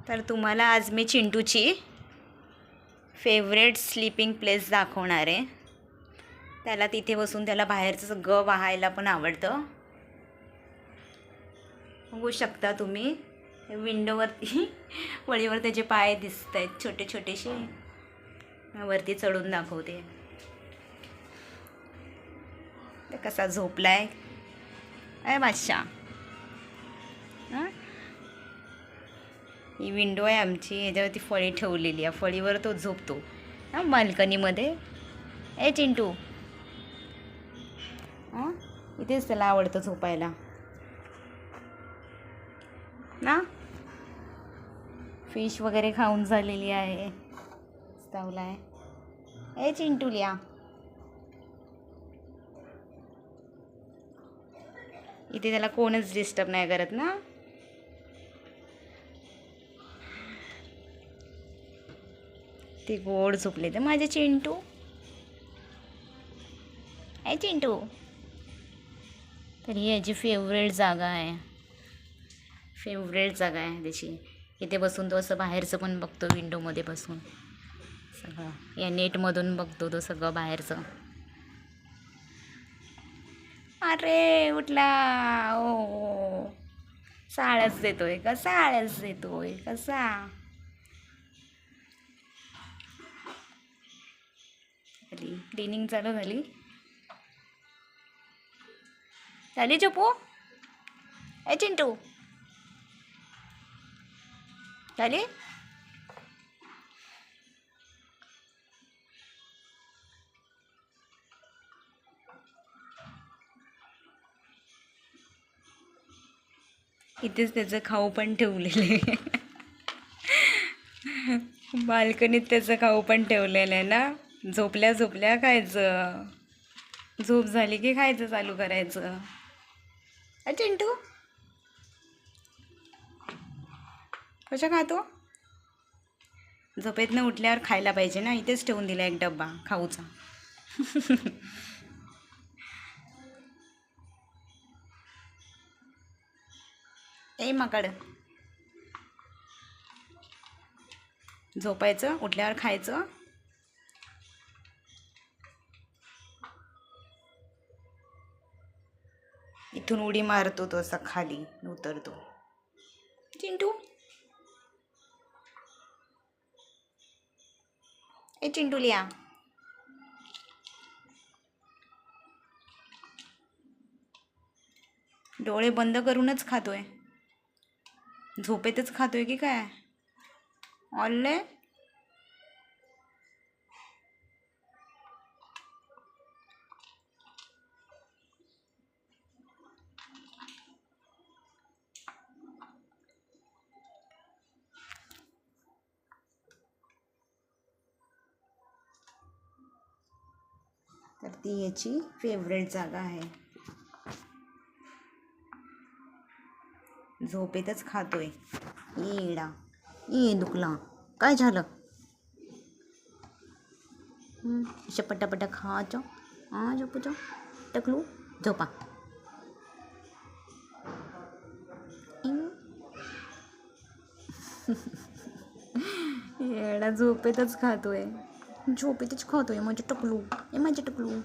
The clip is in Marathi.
तर तुम्हाला आज मी चिंटूची फेवरेट स्लीपिंग प्लेस दाखवणार आहे. त्याला तिथे बसून त्याला बाहेरचं सगळं वाहायला पण आवडतं. बघू शकता तुम्ही विंडोवरती वळीवर त्याचे पाय दिसत आहेत छोटे छोटेसे. वरती चढून दाखवते ते कसा झोपलाय. अय बादशाह. हां, ही विंडो आहे आमची, याच्यावरती फळी ठेवलेली आहे. फळीवर तो झोपतो हां बाल्कनीमध्ये. ए चिंटू, हां इथेच त्याला आवडतं झोपायला ना. फिश वगैरे खाऊन झालेली आहे. चावला आहे. ए चिंटूलिया, इथे त्याला कोणच डिस्टर्ब नाही करत ना. ते गोड झोपले तर माझे चिंटू. आहे चिंटू. तर ही याची फेवरेट जागा आहे. फेवरेट जागा आहे त्याची. इथे बसून तो असं बाहेरचं पण बघतो, विंडोमध्ये बसून सगळं या नेटमधून बघतो तो सगळं बाहेरचं. अरे उठला. ओ साळस देतोय कसा, आळस देतोय कसा. क्लिनिंग चालू झाली. झाली चपू. ए चिंटू झाली. इथेच त्याचं खाऊ पण ठेवलेलं आहे. बाल्कनीत त्याचं खाऊ पण ठेवलेलं आहे ना. झोपल्या झोपल्या खायचं, झोप झाली की खायचं चालू करायचं. चिंटू कशा खातो. झोपेतनं उठल्यावर खायला पाहिजे ना. इथेच ठेवून दिला एक डब्बा खाऊचा. ए माकड, झोपायचं उठल्यावर खायचं. इथून उडी मारतो तो असा खाली उतरतो. चिंटू, ए चिंटूलिया. डोळे बंद करूनच खातोय. झोपेतच खातोय की काय. ऑल्ले तर ती याची फेवरेट जागा आहे. झोपेतच खातोय. येडा ये दुखला. काय झालं. अशा पटापटा खायचं. हां झोपूचं. टकलू झोपा. येडा झोपेतच खातोय. झोपेतच खातोय माझं टकलू. ए माझं टकलू.